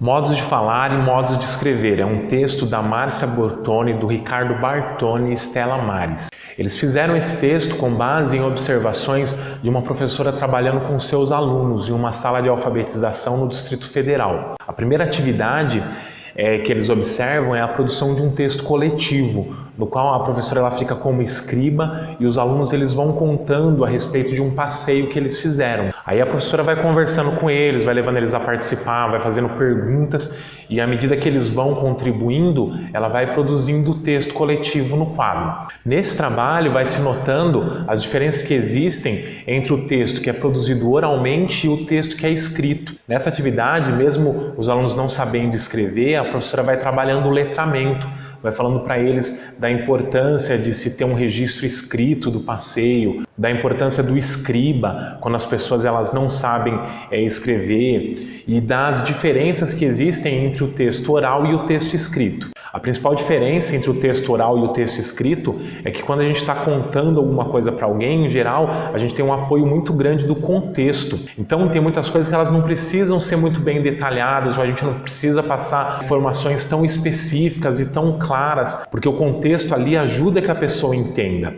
Modos de falar e modos de escrever. É um texto da Márcia Bortoni, do Ricardo Bartoni e Stella Maris. Eles fizeram esse texto com base em observações de uma professora trabalhando com seus alunos em uma sala de alfabetização no Distrito Federal. A primeira atividade que eles observam é a produção de um texto coletivo, no qual a professora ela fica como escriba e os alunos eles vão contando a respeito de um passeio que eles fizeram. Aí a professora vai conversando com eles, vai levando eles a participar, vai fazendo perguntas e à medida que eles vão contribuindo, ela vai produzindo o texto coletivo no quadro. Nesse trabalho vai se notando as diferenças que existem entre o texto que é produzido oralmente e o texto que é escrito. Nessa atividade, mesmo os alunos não sabendo escrever, a professora vai trabalhando o letramento, vai falando para eles da importância de se ter um registro escrito do passeio, da importância do escriba, quando as pessoas elas não sabem escrever, e das diferenças que existem entre o texto oral e o texto escrito. A principal diferença entre o texto oral e o texto escrito é que quando a gente está contando alguma coisa para alguém, em geral, a gente tem um apoio muito grande do contexto. Então tem muitas coisas que elas não precisam ser muito bem detalhadas, ou a gente não precisa passar informações tão específicas e tão claras, porque o contexto ali ajuda que a pessoa entenda.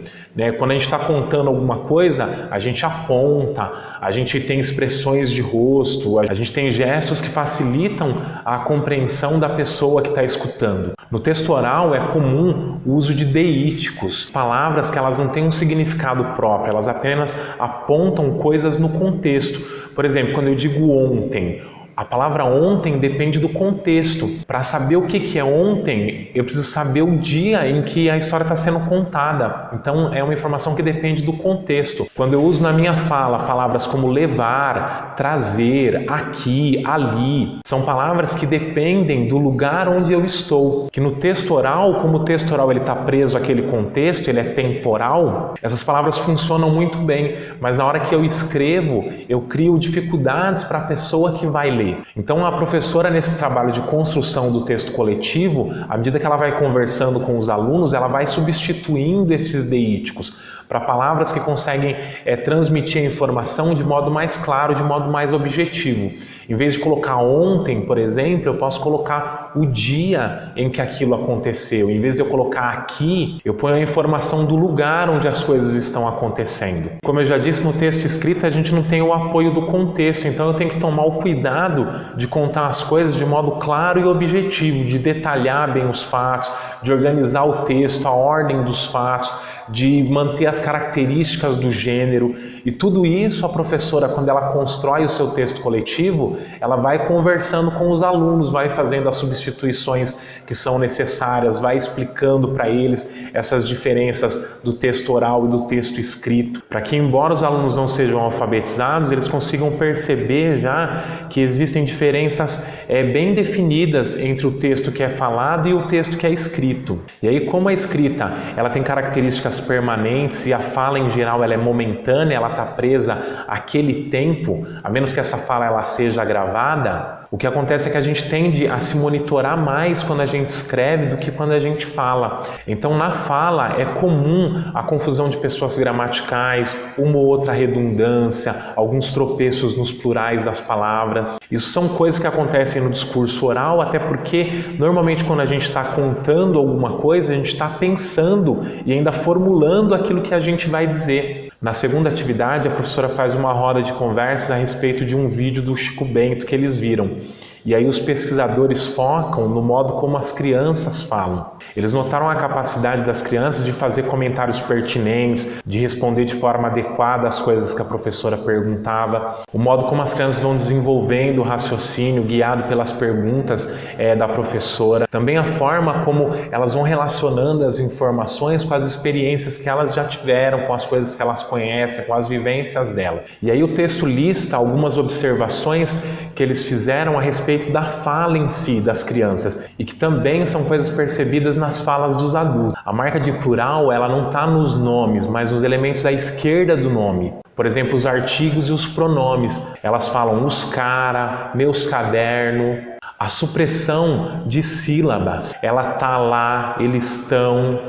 Quando a gente está contando alguma coisa, a gente aponta, a gente tem expressões de rosto, a gente tem gestos que facilitam a compreensão da pessoa que está escutando. No texto oral é comum o uso de deíticos, palavras que elas não têm um significado próprio, elas apenas apontam coisas no contexto. Por exemplo, quando eu digo ontem, a palavra ontem depende do contexto. Para saber o que é ontem, eu preciso saber o dia em que a história está sendo contada. Então é uma informação que depende do contexto. Quando eu uso na minha fala palavras como levar, trazer, aqui, ali, são palavras que dependem do lugar onde eu estou. Que no texto oral, como o texto oral está preso àquele contexto, ele é temporal, essas palavras funcionam muito bem, mas na hora que eu escrevo, eu crio dificuldades para a pessoa que vai ler. Então a professora, nesse trabalho de construção do texto coletivo, à medida que ela vai conversando com os alunos, ela vai substituindo esses deíticos para palavras que conseguem transmitir a informação de modo mais claro, de modo mais objetivo. Em vez de colocar ontem, por exemplo, eu posso colocar o dia em que aquilo aconteceu. Em vez de eu colocar aqui, eu ponho a informação do lugar onde as coisas estão acontecendo. Como eu já disse, no texto escrito a gente não tem o apoio do contexto, então eu tenho que tomar o cuidado de contar as coisas de modo claro e objetivo, de detalhar bem os fatos, de organizar o texto, a ordem dos fatos, de manter as características do gênero. E tudo isso a professora, quando ela constrói o seu texto coletivo, ela vai conversando com os alunos, vai fazendo as substituições que são necessárias, vai explicando para eles essas diferenças do texto oral e do texto escrito, para que, embora os alunos não sejam alfabetizados, eles consigam perceber já que existem diferenças bem definidas entre o texto que é falado e o texto que é escrito. E aí, como a escrita ela tem características permanentes e a fala em geral ela é momentânea, ela está presa àquele tempo, a menos que essa fala ela seja gravada, o que acontece é que a gente tende a se monitorar mais quando a gente escreve do que quando a gente fala. Então na fala é comum a confusão de pessoas gramaticais, uma ou outra redundância, alguns tropeços nos plurais das palavras. Isso são coisas que acontecem no discurso oral, até porque normalmente quando a gente está contando alguma coisa, a gente está pensando e ainda formulando aquilo que a gente vai dizer. Na segunda atividade, a professora faz uma roda de conversas a respeito de um vídeo do Chico Bento que eles viram. E aí os pesquisadores focam no modo como as crianças falam. Eles notaram a capacidade das crianças de fazer comentários pertinentes, de responder de forma adequada às coisas que a professora perguntava, o modo como as crianças vão desenvolvendo o raciocínio guiado pelas perguntas da professora, também a forma como elas vão relacionando as informações com as experiências que elas já tiveram, com as coisas que elas conhecem, com as vivências delas. E aí o texto lista algumas observações que eles fizeram a respeito da fala em si das crianças e que também são coisas percebidas nas falas dos adultos. A marca de plural ela não está nos nomes, mas nos elementos à esquerda do nome. Por exemplo, os artigos e os pronomes. Elas falam os cara, meus caderno. A supressão de sílabas. Ela tá lá, eles estão,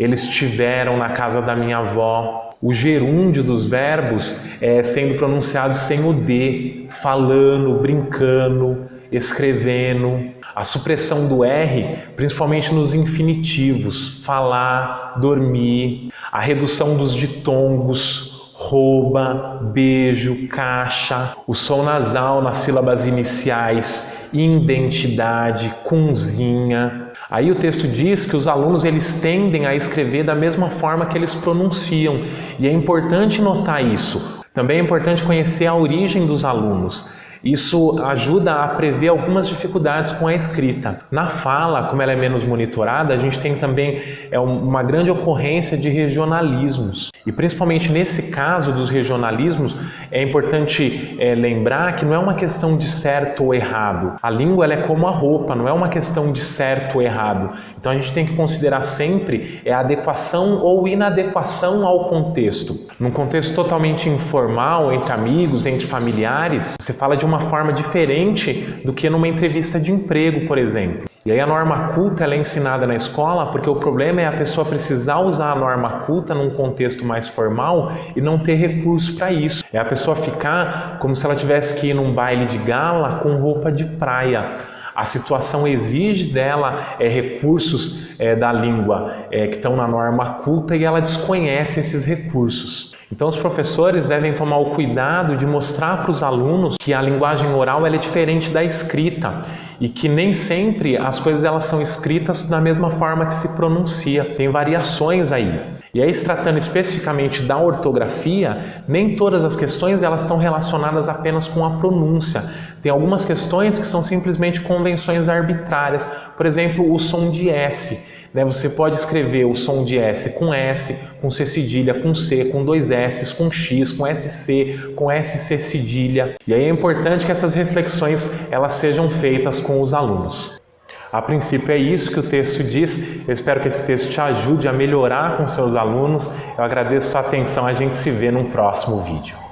eles estiveram na casa da minha avó. O gerúndio dos verbos sendo pronunciado sem o D, falando, brincando. escrevendo, a supressão do R, principalmente nos infinitivos, falar, dormir, a redução dos ditongos, rouba, beijo, caixa, o som nasal nas sílabas iniciais, identidade, cunzinha. Aí o texto diz que os alunos eles tendem a escrever da mesma forma que eles pronunciam, e é importante notar isso. Também é importante conhecer a origem dos alunos. Isso ajuda a prever algumas dificuldades com a escrita. Na fala, como ela é menos monitorada, a gente tem também uma grande ocorrência de regionalismos. E principalmente nesse caso dos regionalismos, é importante lembrar que não é uma questão de certo ou errado. A língua ela é como a roupa, não é uma questão de certo ou errado. Então a gente tem que considerar sempre a adequação ou inadequação ao contexto. Num contexto totalmente informal, entre amigos, entre familiares, você fala de uma forma diferente do que numa entrevista de emprego, por exemplo. E aí a norma culta ela é ensinada na escola porque o problema é a pessoa precisar usar a norma culta num contexto mais formal e não ter recurso para isso. É a pessoa ficar como se ela tivesse que ir num baile de gala com roupa de praia. A situação exige dela recursos da língua que estão na norma culta e ela desconhece esses recursos. Então os professores devem tomar o cuidado de mostrar para os alunos que a linguagem oral ela é diferente da escrita e que nem sempre as coisas elas são escritas da mesma forma que se pronuncia. Tem variações aí. E aí, se tratando especificamente da ortografia, nem todas as questões elas estão relacionadas apenas com a pronúncia. Tem algumas questões que são simplesmente convenções arbitrárias. Por exemplo, o som de S. Você pode escrever o som de S, com C cedilha, com C, com dois S, com X, com SC, com SC cedilha. E aí é importante que essas reflexões elas sejam feitas com os alunos. A princípio é isso que o texto diz. Eu espero que esse texto te ajude a melhorar com seus alunos. Eu agradeço a sua atenção. A gente se vê num próximo vídeo.